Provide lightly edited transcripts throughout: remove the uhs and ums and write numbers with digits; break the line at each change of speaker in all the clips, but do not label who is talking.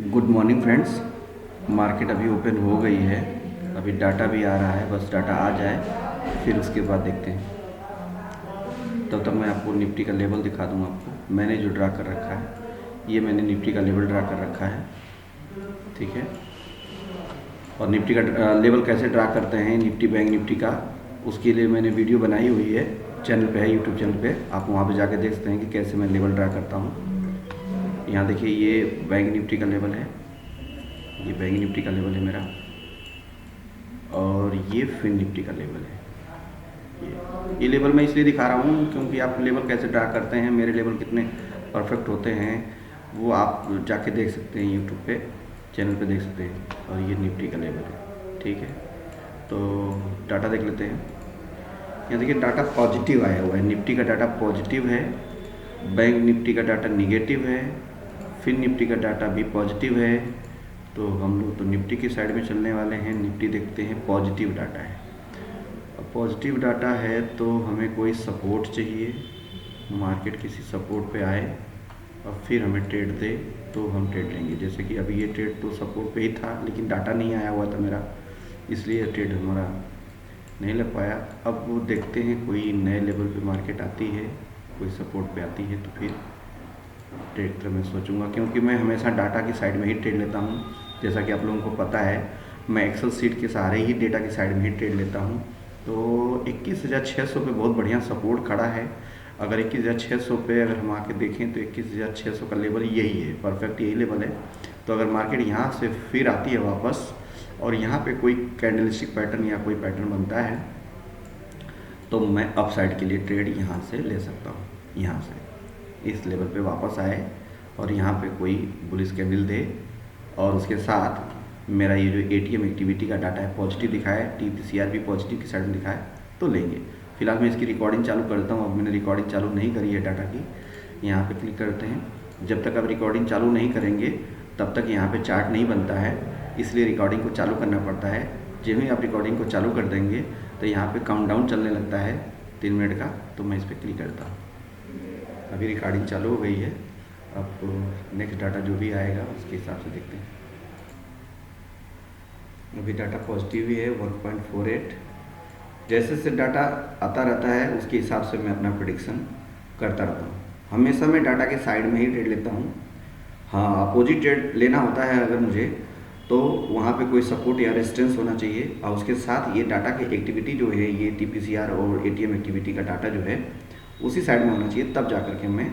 Good morning friends. Market अभी open हो गई है। अभी डाटा भी आ रहा है, बस डाटा आ जाए फिर उसके बाद देखते हैं। तब तक मैं आपको निफ्टी का लेवल दिखा दूंगा। आपको मैंने जो ड्रा कर रखा है, ये मैंने निफ्टी का लेवल ड्रा कर रखा है, ठीक है। और निफ्टी का लेवल कैसे ड्रा करते हैं निफ्टी बैंक निफ्टी का, उसके लिए मैंने वीडियो बनाई हुई है, चैनल पे है, यूट्यूब चैनल पे। आप वहाँ पे जाके देख सकते हैं कि कैसे मैं लेवल ड्रा करता हूँ। यहाँ देखिए, ये बैंक निफ्टी का लेवल है, ये बैंक निफ्टी का लेवल है मेरा, और ये फिन निफ्टी का लेवल है। ये लेवल मैं इसलिए दिखा रहा हूँ क्योंकि आप लेवल कैसे ड्रा करते हैं, मेरे लेवल कितने परफेक्ट होते हैं, वो आप जाके देख सकते हैं, यूट्यूब पे चैनल पे देख सकते हैं। और ये निफ्टी का लेवल है, ठीक है। तो डाटा देख लेते हैं। यहाँ देखिए, डाटा पॉजिटिव आया हुआ है, निफ्टी का डाटा पॉजिटिव है, बैंक निफ्टी का डाटा निगेटिव है, फिन निफ्टी का डाटा भी पॉजिटिव है। तो हम लोग तो निफ्टी की साइड में चलने वाले हैं। निफ्टी देखते हैं, पॉजिटिव डाटा है। अब पॉजिटिव डाटा है तो हमें कोई सपोर्ट चाहिए, मार्केट किसी सपोर्ट पे आए और फिर हमें ट्रेड दे तो हम ट्रेड लेंगे। जैसे कि अभी ये ट्रेड तो सपोर्ट पे ही था, लेकिन डाटा नहीं आया हुआ था मेरा, इसलिए ट्रेड हमारा नहीं लग पाया। अब वो देखते हैं, कोई नए लेवल पे मार्केट आती है, कोई सपोर्ट पे आती है तो फिर ट्रेड तो मैं सोचूंगा, क्योंकि मैं हमेशा डाटा की साइड में ही ट्रेड लेता हूँ। जैसा कि आप लोगों को पता है, मैं एक्सेल सीट के सहारे ही डेटा की साइड में ही ट्रेड लेता हूँ। तो 21,600 पे बहुत बढ़िया सपोर्ट खड़ा है। अगर 21,600 पे अगर हम आके देखें तो 21,600 का लेवल यही है, परफेक्ट यही लेवल है। तो अगर मार्केट यहाँ से फिर आती है वापस और यहाँ पे कोई कैंडलस्टिक पैटर्न या कोई पैटर्न बनता है तो मैं अपसाइड के लिए ट्रेड यहाँ से ले सकता हूँ। यहाँ से इस लेवल पे वापस आए और यहाँ पे कोई बुलिश कैंडल दे, और उसके साथ मेरा ये जो एटीएम एक्टिविटी का डाटा है पॉजिटिव दिखाए, टीपीसीआर भी पॉजिटिव की साइड में दिखाए तो लेंगे। फिलहाल मैं इसकी रिकॉर्डिंग चालू कर देता हूँ। अब मैंने रिकॉर्डिंग चालू नहीं करी है डाटा की, यहाँ पे क्लिक करते हैं। जब तक आप रिकॉर्डिंग चालू नहीं करेंगे तब तक यहाँ पे चार्ट नहीं बनता है, इसलिए रिकॉर्डिंग को चालू करना पड़ता है। जब ही आप रिकॉर्डिंग को चालू कर देंगे तो यहाँ पे काउंटडाउन चलने लगता है 3 मिनट का, तो मैं इस पर क्लिक करता हूँ। अभी रिकॉर्डिंग चालू हो गई है। अब नेक्स्ट डाटा जो भी आएगा उसके हिसाब से देखते हैं। अभी डाटा पॉजिटिव ही है 1.48। जैसे जैसे डाटा आता रहता है उसके हिसाब से मैं अपना प्रेडिक्शन करता रहता हूँ। हमेशा मैं डाटा के साइड में ही ट्रेड लेता हूँ। हाँ, अपोजिट ट्रेड लेना होता है अगर मुझे, तो वहाँ पे कोई सपोर्ट या रेजिस्टेंस होना चाहिए, और उसके साथ ये डाटा की एक्टिविटी जो है, ये टीपीसीआर और एटीएम एक्टिविटी का डाटा जो है उसी साइड में होना चाहिए, तब जा कर के मैं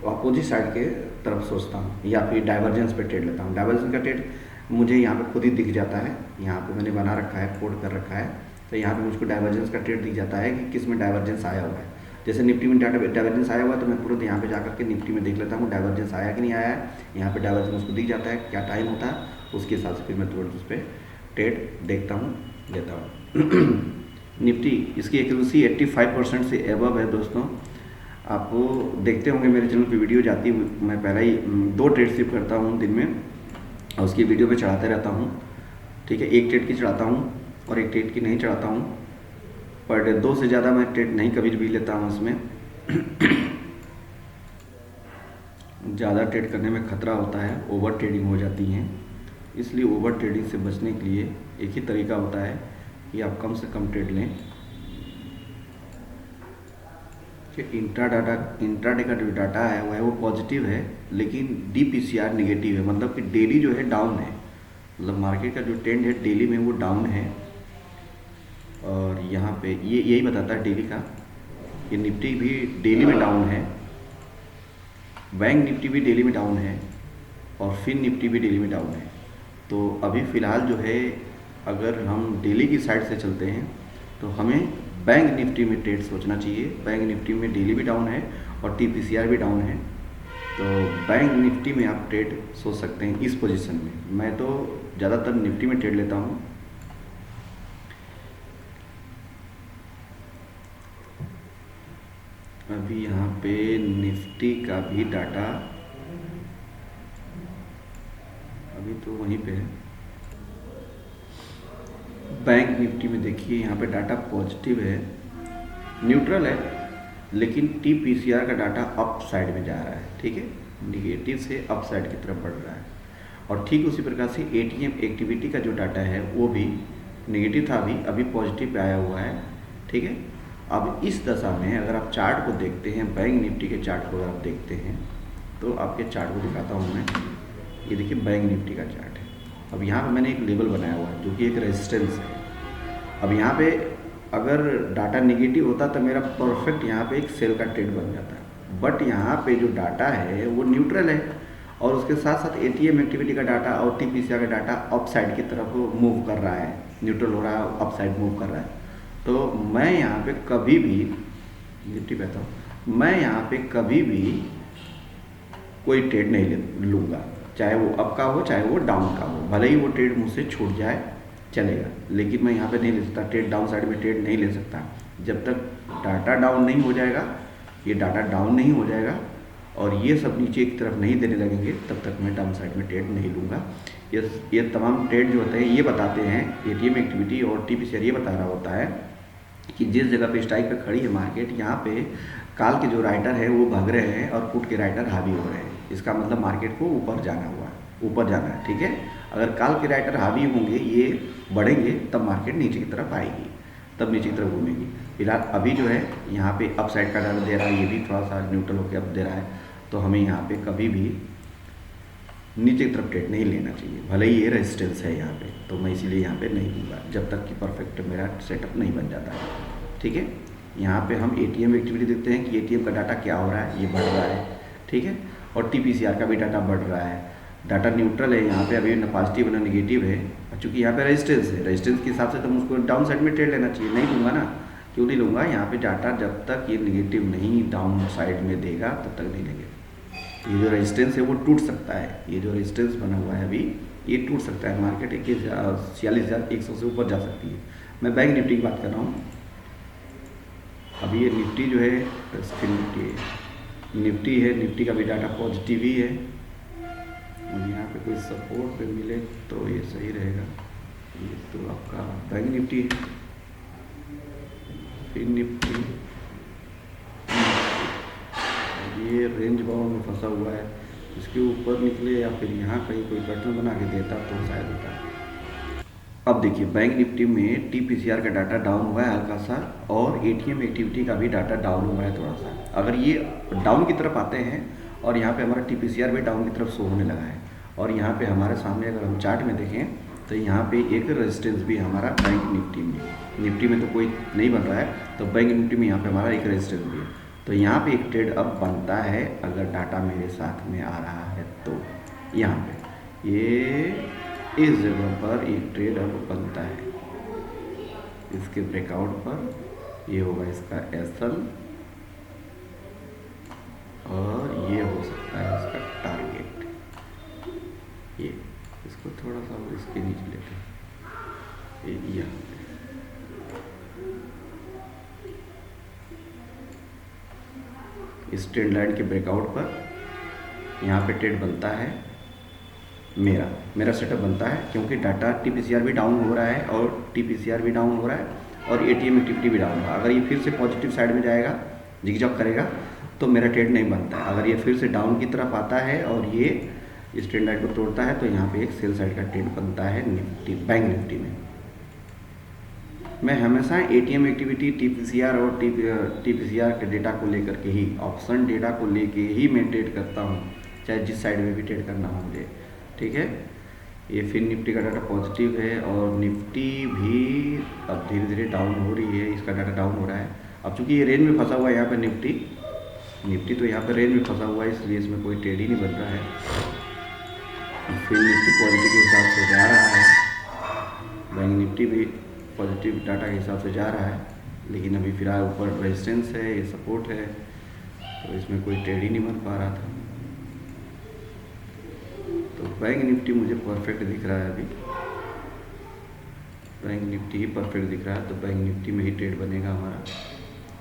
अपोजिट साइड के तरफ सोचता हूँ, या फिर डाइवर्जेंस पे ट्रेड लेता हूँ। डाइवर्जेंस का ट्रेड मुझे यहाँ पे खुद ही दिख जाता है, यहाँ पे मैंने बना रखा है, कोड कर रखा है, तो यहाँ पे मुझको डाइवर्जेंस का ट्रेड दिख जाता है कि किस में डाइवर्जेंस आया हुआ है। जैसे निफ्टी में डाइवर्जेंस आया हुआ है तो मैं तुरंत यहाँ पे जाकर के निफ्टी में देख लेता हूँ डाइवर्जेंस आया कि नहीं आया है। यहाँ पे डाइवर्जेंस उसको दिख जाता है, क्या टाइम होता है, उसके हिसाब से फिर मैं तुरंत उस पर ट्रेड देखता हूँ, लेता हूँ। निफ्टी इसकी एक्यूरेसी 85% से एबव है दोस्तों। आप देखते होंगे मेरे चैनल पे वीडियो जाती है, मैं पहले ही 2 ट्रेड सिर्फ करता हूँ दिन में और उसकी वीडियो पे चढ़ाते रहता हूँ, ठीक है। 1 ट्रेड की चढ़ाता हूँ और 1 ट्रेड की नहीं चढ़ाता हूँ। पर डे 2 से ज़्यादा मैं ट्रेड नहीं कभी भी लेता हूँ इसमें। ज़्यादा ट्रेड करने में खतरा होता है, ओवर ट्रेडिंग हो जाती हैं, इसलिए ओवर ट्रेडिंग से बचने के लिए एक ही तरीका होता है कि आप कम से कम ट्रेड लें। इंट्राडे का जो डाटा है वो पॉजिटिव है, लेकिन डीपीसीआर नेगेटिव है, मतलब कि डेली जो है डाउन है, मतलब मार्केट का जो ट्रेंड है डेली में वो डाउन है। और यहाँ पे ये यही बताता है डेली का कि निफ्टी भी डेली में डाउन है, बैंक निफ्टी भी डेली में डाउन है, और फिन निफ्टी भी डेली में डाउन है। तो अभी फ़िलहाल जो है, अगर हम डेली की साइड से चलते हैं तो हमें बैंक निफ्टी में ट्रेड सोचना चाहिए। बैंक निफ्टी में डेली भी डाउन है और टीपीसीआर भी डाउन है, तो बैंक निफ्टी में आप ट्रेड सोच सकते हैं इस पोजीशन में। मैं तो ज़्यादातर निफ्टी में ट्रेड लेता हूँ। अभी यहाँ पे निफ्टी का भी डाटा अभी तो वहीं पे है। बैंक निफ्टी में देखिए, यहाँ पे डाटा पॉजिटिव है, न्यूट्रल है, लेकिन टीपीसीआर का डाटा अप साइड में जा रहा है, ठीक है, निगेटिव से अप साइड की तरफ बढ़ रहा है। और ठीक उसी प्रकार से एटीएम एक्टिविटी का जो डाटा है वो भी नेगेटिव था, अभी पॉजिटिव पे आया हुआ है। ठीक है, अब इस दशा में अगर आप चार्ट को देखते हैं, बैंक निफ्टी के चार्ट को अगर आप देखते हैं तो आपके चार्ट को दिखाता हूँ मैं। ये देखिए बैंक निफ्टी का चार्ट है। अब यहाँ पे मैंने एक लेवल बनाया हुआ है जो कि एक रेजिस्टेंस है। अब यहाँ पे अगर डाटा नेगेटिव होता तो मेरा परफेक्ट यहाँ पे एक सेल का ट्रेड बन जाता है, बट यहाँ पे जो डाटा है वो न्यूट्रल है और उसके साथ साथ एटीएम एक्टिविटी का डाटा और टीपीसीआर का डाटा अप साइड की तरफ मूव कर रहा है, न्यूट्रल हो रहा है, अप साइड मूव कर रहा है। तो मैं यहाँ पे कभी भी निफ्टी कहता हूँ, मैं यहाँ पे कभी भी कोई ट्रेड नहीं लूँगा, चाहे वो अप का हो चाहे वो डाउन का हो। भले ही वो ट्रेड मुझसे छूट जाए चलेगा, लेकिन मैं यहाँ पे नहीं ले सकता ट्रेड, डाउन साइड में ट्रेड नहीं ले सकता। जब तक डाटा डाउन नहीं हो जाएगा, ये डाटा डाउन नहीं हो जाएगा और ये सब नीचे की तरफ नहीं देने लगेंगे, तब तक मैं डाउन साइड में ट्रेड नहीं लूँगा। ये तमाम ट्रेड जो होते हैं ये बताते हैं, एटीएम एक्टिविटी और टीपीसीआर ये बता रहा होता है कि जिस जगह पे स्ट्राइक पे खड़ी है मार्केट, यहाँ पे काल के जो राइटर है वो भाग रहे हैं और पुट के राइटर हावी हो रहे हैं। इसका मतलब मार्केट को ऊपर जाना हुआ, ऊपर जाना है। ठीक है, अगर काल के राइटर हावी होंगे, ये बढ़ेंगे, तब मार्केट नीचे की तरफ आएगी, तब नीचे की तरफ घूमेगी। फिलहाल अभी जो है यहाँ पे अप साइड का डाटा दे रहा है, ये भी थोड़ा सा न्यूट्रल होकर अप दे रहा है, तो हमें यहाँ पे कभी भी नीचे की तरफ ट्रेड नहीं लेना चाहिए। भले ही ये रेजिस्टेंस है यहाँ पे, तो मैं इसीलिए यहाँ पे नहीं लूँगा जब तक कि परफेक्ट मेरा सेटअप नहीं बन जाता है। ठीक है, यहाँ पे हम एटीएम एक्टिविटी देखते हैं कि एटीएम का डाटा क्या हो रहा है, ये बढ़ रहा है। ठीक है, और टीपीसीआर का भी डाटा बढ़ रहा है। डाटा न्यूट्रल है यहाँ पे, अभी ना पॉजिटिव ना नेगेटिव है, चूँकि यहाँ पे रेजिस्टेंस है। रेजिस्टेंस के हिसाब से तो मुझको डाउन साइड में ट्रेड लेना चाहिए, नहीं लूँगा ना। क्यों नहीं लूँगा? यहाँ पे डाटा जब तक ये नेगेटिव नहीं डाउन साइड में देगा तब तक नहीं लेंगे। ये जो रेजिस्टेंस है वो टूट सकता है, ये जो रेजिस्टेंस बना हुआ है अभी ये टूट सकता है। मार्केट 46,100 से ऊपर जा सकती है। मैं बैंक निफ्टी की बात कर रहा हूँ। अभी ये निफ्टी जो है निफ्टी है, निफ्टी का भी डाटा पॉजिटिव ही है। और यहाँ पे कोई सपोर्ट पे मिले तो ये सही रहेगा। ये तो आपका बैंक निफ्टी है, फिर निफ्टी ये रेंज बाउंड में फंसा हुआ है, इसके ऊपर निकले या फिर यहाँ कहीं कोई पैटर्न बना के देता तो शायद होता। अब देखिए बैंक निफ्टी में टीपीसीआर का डाटा डाउन हुआ है हल्का सा, और एटीएम एक्टिविटी का भी डाटा डाउन हुआ है थोड़ा सा। अगर ये डाउन की तरफ आते हैं और यहाँ पे हमारा टीपीसीआर भी डाउन की तरफ शो होने लगा है, और यहाँ पे हमारे सामने अगर हम चार्ट में देखें तो यहाँ पे एक रेजिस्टेंस भी हमारा बैंक निफ्टी में तो कोई नहीं बन रहा है, तो बैंक निफ्टी में यहाँ पे हमारा एक रेजिस्टेंस भी है। तो यहाँ पे एक ट्रेड अब बनता है अगर डाटा मेरे साथ में आ रहा है तो। यहाँ पे ये इस जगह पर एक ट्रेड अब बनता है, इसके ब्रेकआउट पर ये होगा इसका एसएल, और ये हो सकता है इसका टारगेट। ये इसको थोड़ा सा और इसके नीचे लेते हैं, यहाँ पे इस ट्रेंड लाइन के ब्रेकआउट पर यहाँ पे ट्रेड बनता है। मेरा सेटअप बनता है, क्योंकि डाटा टीपीसीआर भी डाउन हो रहा है और टीपीसीआर भी डाउन हो रहा है और एटीएम एक्टिविटी भी डाउन हो रहा है। अगर ये फिर से पॉजिटिव साइड में जाएगा, जिगजैग करेगा, तो मेरा ट्रेड नहीं बनता है। अगर ये फिर से डाउन की तरफ आता है और ये इस ट्रेंड लाइन को तोड़ता है तो यहाँ पे एक सेल साइड का ट्रेड बनता है निफ्टी, बैंक निफ्टी में। मैं हमेशा एटीएम एक्टिविटी, टीपीसीआर और टीपीसीआर के डेटा को लेकर के ही, ऑप्शन डेटा को लेके ही मैं ट्रेड करता हूँ, चाहे जिस साइड में भी ट्रेड करना हो मुझे। ठीक है, ये फिर निफ्टी का डाटा पॉजिटिव है और निफ्टी भी अब धीरे धीरे डाउन हो रही है, इसका डाटा डाउन हो रहा है। अब चूँकि ये रेंज में फंसा हुआ है यहाँ पर निफ्टी तो यहाँ पर रेंज में फंसा हुआ है, इसलिए इसमें कोई ट्रेड ही नहीं बन रहा है। फिर निफ्टी पॉजिटिव के हिसाब से जा रहा है, बैंक निफ्टी भी पॉजिटिव डाटा के हिसाब से जा रहा है, लेकिन अभी फिलहाल ऊपर रेजिस्टेंस है, ये सपोर्ट है, तो इसमें कोई ट्रेड ही नहीं बन पा रहा था। तो बैंक निफ्टी मुझे परफेक्ट दिख रहा है अभी, बैंक निफ्टी ही परफेक्ट दिख रहा है, तो बैंक निफ्टी में ही ट्रेड बनेगा हमारा।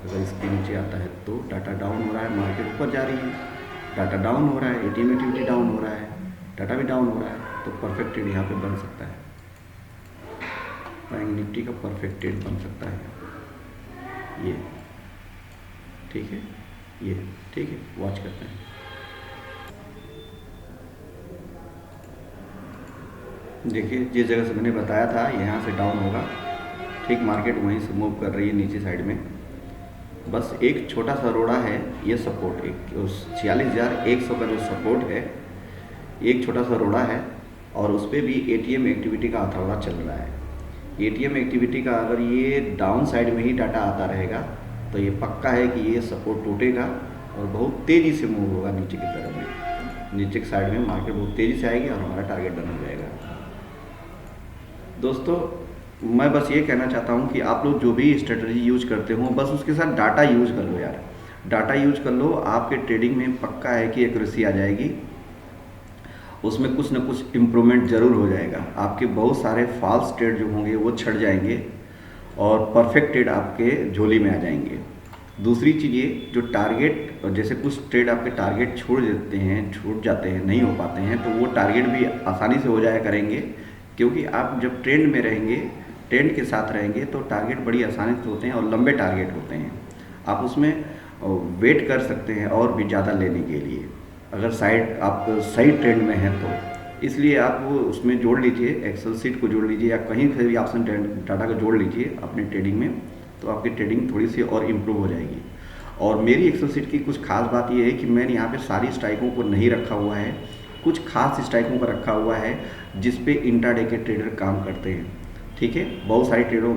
अगर इसके नीचे आता है तो डाटा डाउन हो रहा है, मार्केट ऊपर जा रही है, डाटा डाउन हो रहा है, एटीएम एक्टिविटी डाउन हो रहा है, डाटा भी डाउन हो रहा है, तो परफेक्ट ट्रेड यहाँ पे बन सकता है। बैंक निफ्टी का परफेक्ट ट्रेड बन सकता है ये। ठीक है, ये ठीक है, वॉच करते हैं। देखिए जिस जगह से मैंने बताया था यहाँ से डाउन होगा, ठीक मार्केट वहीं से मूव कर रही है नीचे साइड में। बस एक छोटा सा रोड़ा है, ये सपोर्ट एक 46,100 का जो सपोर्ट है, एक छोटा सा रोड़ा है और उस पर भी एटीएम एक्टिविटी का हथौड़ा चल रहा है। एटीएम एक्टिविटी का अगर ये डाउन साइड में ही डाटा आता रहेगा तो ये पक्का है कि ये सपोर्ट टूटेगा और बहुत तेज़ी से मूव होगा नीचे की तरफ में। नीचे की साइड में मार्केट बहुत तेज़ी से आएगी और हमारा टारगेट डन हो जाएगा। दोस्तों मैं बस ये कहना चाहता हूँ कि आप लोग जो भी स्ट्रेटजी यूज करते हो बस उसके साथ डाटा यूज कर लो यार, डाटा यूज कर लो। आपके ट्रेडिंग में पक्का है कि एक्यूरेसी आ जाएगी, उसमें कुछ ना कुछ इम्प्रूवमेंट ज़रूर हो जाएगा। आपके बहुत सारे फॉल्स ट्रेड जो होंगे वो छट जाएंगे और परफेक्ट ट्रेड आपके झोली में आ जाएंगे। दूसरी चीज़ ये जो टारगेट, जैसे कुछ ट्रेड आपके टारगेट छूट जाते हैं, नहीं हो पाते हैं, तो वो टारगेट भी आसानी से हो जाया करेंगे, क्योंकि आप जब ट्रेंड में रहेंगे, ट्रेंड के साथ रहेंगे तो टारगेट बड़ी आसानी से होते हैं और लंबे टारगेट होते हैं। आप उसमें वेट कर सकते हैं और भी ज़्यादा लेने के लिए, अगर आप सही ट्रेंड में हैं तो। इसलिए आप वो उसमें जोड़ लीजिए, एक्सेल सीट को जोड़ लीजिए या कहीं से भी ऑप्शन डाटा को जोड़ लीजिए अपने ट्रेडिंग में, तो आपकी ट्रेडिंग थोड़ी सी और इम्प्रूव हो जाएगी। और मेरी एक्सेल सीट की कुछ खास बात ये है कि मैंने यहाँ पे सारी स्ट्राइकों को नहीं रखा हुआ है, कुछ खास स्ट्राइकों को रखा हुआ है जिस पे इंट्राडे के ट्रेडर काम करते हैं। ठीक है, बहुत सारे ट्रेडों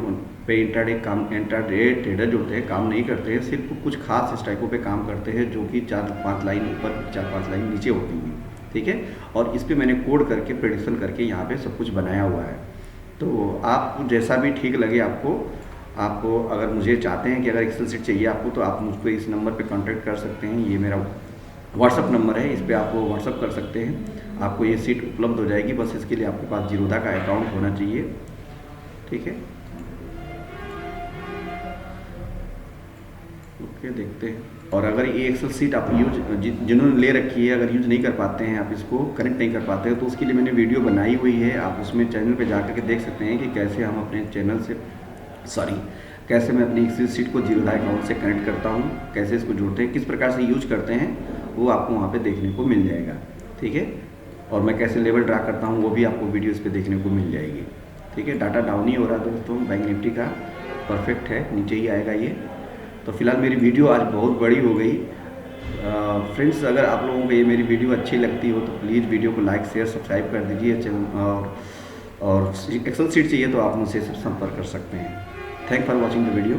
पे इंट्राडे ट्रेडर जो होते हैं काम नहीं करते हैं, सिर्फ कुछ खास स्ट्राइकों पे काम करते हैं जो कि 4-5 लाइन ऊपर 4-5 लाइन नीचे होती हैं। ठीक है, और इस पे मैंने कोड करके प्रेडिक्शन करके यहाँ पे सब कुछ बनाया हुआ है। तो आप जैसा भी ठीक लगे आपको अगर मुझे चाहते हैं कि अगर एक्सेल सीट चाहिए आपको, तो आप मुझको इस नंबर पे कांटेक्ट कर सकते हैं। ये मेरा व्हाट्सअप नंबर है, इस पर आप व्हाट्सअप कर सकते हैं, आपको ये सीट उपलब्ध हो जाएगी। बस इसके लिए आपके पास जीरोधा का अकाउंट होना चाहिए। ठीक है, ओके, देखते हैं। और अगर ये एक्सेल सीट आप जिन्होंने ले रखी है, अगर यूज नहीं कर पाते हैं, आप इसको कनेक्ट नहीं कर पाते हैं, तो उसके लिए मैंने वीडियो बनाई हुई है। आप उसमें चैनल पे जा करके देख सकते हैं कि कैसे हम अपने चैनल से कैसे मैं अपनी एक्सेल सीट को जीरोधा अकाउंट से कनेक्ट करता हूँ, कैसे इसको जोड़ते हैं, किस प्रकार से यूज करते हैं, वो आपको वहाँ पे देखने को मिल जाएगा। ठीक है, और मैं कैसे लेवल ड्रा करता हूँ वो भी आपको वीडियोस पे देखने को मिल जाएगी। ठीक है, डाटा डाउन ही हो रहा है दोस्तों, बैंक निफ्टी का परफेक्ट है, नीचे ही आएगा ये। तो फिलहाल मेरी वीडियो आज बहुत बड़ी हो गई। फ्रेंड्स, अगर आप लोगों को ये मेरी वीडियो अच्छी लगती हो तो प्लीज़ वीडियो को लाइक शेयर सब्सक्राइब कर दीजिए चैनल। और एक्सेल सीट चाहिए तो आप मुझसे संपर्क कर सकते हैं। Thank for watching the video.